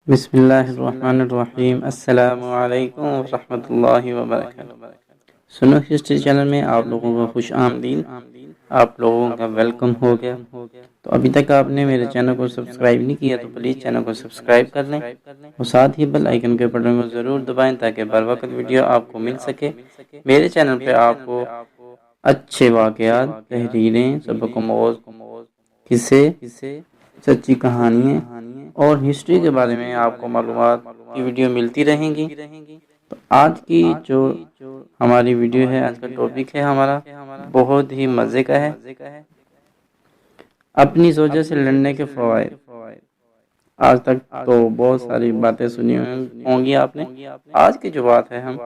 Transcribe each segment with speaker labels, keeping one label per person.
Speaker 1: بسم اللہ الرحمن الرحیم۔ السلام علیکم ورحمۃ اللہ وبرکاتہ۔ سنو ہسٹری چینل میں آپ لوگوں کو خوش آمدید، آپ لوگوں کا ویلکم ہو گیا۔ تو ابھی تک آپ نے میرے چینل کو سبسکرائب نہیں کیا تو پلیز چینل کو سبسکرائب کر لیں اور ساتھ ہی بیل آئیکن کے بٹن کو ضرور دبائیں تاکہ بر وقت ویڈیو آپ کو مل سکے۔ میرے چینل پہ آپ کو اچھے واقعات، تحریریں، سبق آموز قصے، سچی کہانیاں اور ہسٹری کے بارے میں آپ کو معلومات کی ویڈیو ملتی رہیں گی۔ تو آج کی جو ہماری ویڈیو ہے، آج کا ٹاپک ہے ہمارا بہت ہی مزے کا ہے، اپنی سوچوں سے لڑنے کے فوائد۔ آج تک تو بہت ساری باتیں سنی ہوں گی آپ نے، آج کی جو بات ہے ہم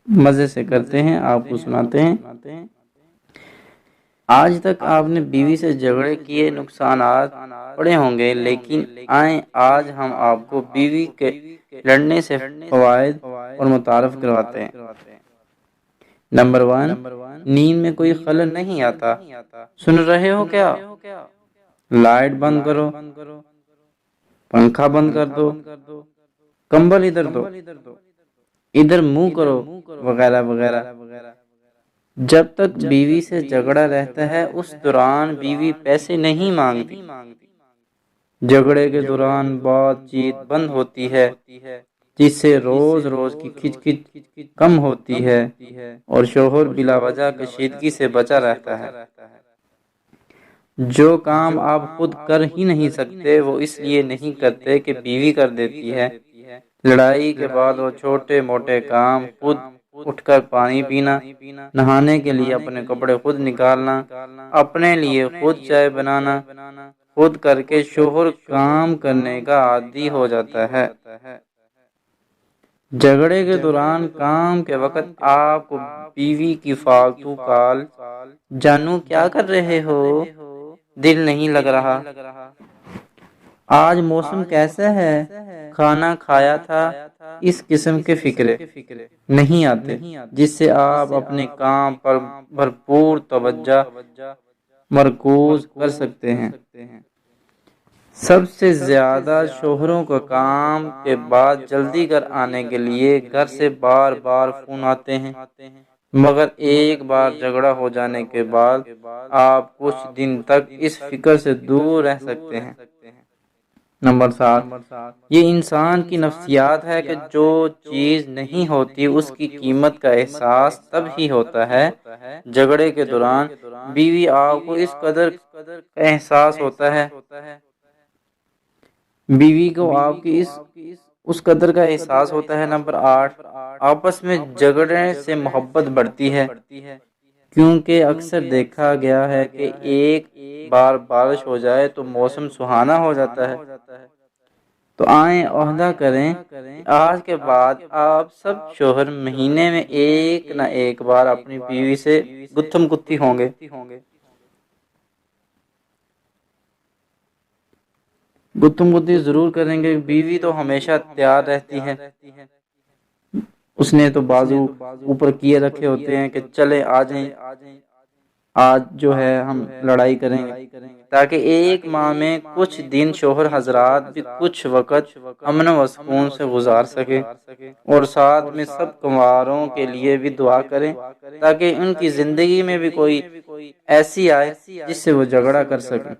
Speaker 1: مزے سے کرتے ہیں، آپ کو سناتے ہیں۔ آج تک آپ نے بیوی سے جھگڑے کیے نقصانات پڑے ہوں گے، لیکن آج ہم آپ کو بیوی کے لڑنے سے فوائد اور متعارف کرواتے ہیں۔ نمبر 1، نیند میں کوئی خلل نہیں آتا۔ سن رہے ہو کیا؟ لائٹ بند کرو، پنکھا بند کر دو، کمبل ادھر دو، ادھر منہ کرو، وغیرہ وغیرہ۔ جب تک بیوی سے جھگڑا رہتا ہے اس دوران بیوی پیسے نہیں مانگتی۔ جھگڑے کے دوران بات چیت بند ہوتی ہے، جس سے روز روز کی کھچ کچ کم ہوتی ہے اور شوہر بلا وجہ کشیدگی سے بچا رہتا ہے۔ جو کام آپ خود کر ہی نہیں سکتے وہ اس لیے نہیں کرتے کہ بیوی کر دیتی ہے۔ لڑائی کے بعد وہ چھوٹے موٹے کام، خود اٹھ کر پانی پینا، نہانے کے لیے اپنے کپڑے خود نکالنا، اپنے لیے خود چائے بنانا خود کر کے شوہر کام کرنے کا عادی ہو جاتا ہے۔ جھگڑے کے دوران کام کے وقت آپ کو بیوی کی فالتو کال، جانو کیا کر رہے ہو، دل نہیں لگ رہا، آج موسم کیسا ہے، کھانا کھایا تھا، اس قسم کے فکرے نہیں آتے، جس سے آپ اپنے کام پر بھرپور توجہ مرکوز کر سکتے ہیں۔ سب سے زیادہ شوہروں کو کام کے بعد جلدی گھر آنے کے لیے گھر سے بار بار فون آتے ہیں، مگر ایک بار جھگڑا ہو جانے کے بعد آپ کچھ دن تک اس فکر سے دور رہ سکتے ہیں۔ نمبر 7، یہ انسان کی نفسیات ہے کہ جو چیز نہیں ہوتی اس کی قیمت کا احساس تب ہی ہوتا ہے۔ جھگڑے کے دوران بیوی آپ کو اس قدر کا احساس ہوتا ہے، بیوی کو آپ کی اس قدر کا احساس ہوتا ہے۔ نمبر 8، آپس میں جھگڑنے سے محبت بڑھتی ہے، کیونکہ اکثر دیکھا گیا ہے کہ ایک بار بارش ہو جائے تو موسم سہانا ہو جاتا ہے۔ تو آئیں عہدہ کریں کہ آج کے بعد آپ سب شوہر مہینے میں ایک نہ ایک بار اپنی بیوی سے گتھم گتھی ہوں گے۔ گتھم گتھی ضرور کریں گے، بیوی تو ہمیشہ تیار رہتی ہے، اس نے تو بازو اوپر کیے رکھے ہوتے ہیں کہ چلے آ جائیں، آج جو ہے ہم لڑائی کریں گے، تاکہ ایک ماہ میں کچھ دن شوہر حضرات بھی کچھ وقت امن و سکون سے گزار سکے، اور ساتھ میں سب کنواروں کے لیے بھی دعا کریں تاکہ ان کی زندگی میں بھی کوئی ایسی آئے جس سے وہ جھگڑا کر سکیں۔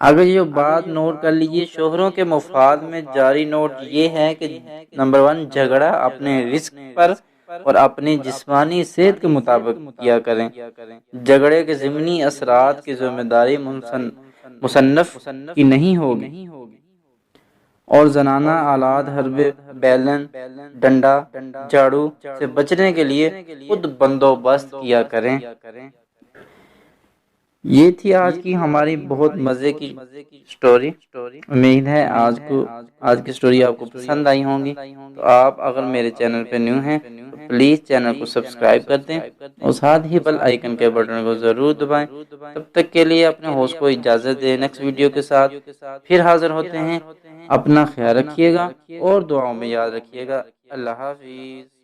Speaker 1: اگر یہ بات نوٹ کر لیجئے، شوہروں کے مفاد میں جاری نوٹ یہ ہے کہ نمبر 1، جھگڑا اپنے رزق پر اور اپنی جسمانی صحت کے مطابق کیا کریں۔ جھگڑے کے ضمنی اثرات کی ذمہ داری مصنف کی نہیں ہوگی، اور زنانہ آلات حربے، بیلن، ڈنڈا، جھاڑو سے بچنے کے لیے خود بندوبست کیا کریں۔ یہ تھی آج کی ہماری بہت مزے کی سٹوری۔ امید ہے آج کی سٹوری آپ کو پسند آئی ہوں گی۔ تو آپ اگر میرے چینل پہ نیو ہیں تو پلیز چینل کو سبسکرائب کر دیں اور ساتھ ہی بیل آئیکن کے بٹن کو ضرور دبائیں۔ تب تک کے لیے اپنے ہوسٹ کو اجازت دیں، نیکسٹ ویڈیو کے ساتھ پھر حاضر ہوتے ہیں۔ اپنا خیال رکھیے گا اور دعاؤں میں یاد رکھیے گا۔ اللہ حافظ۔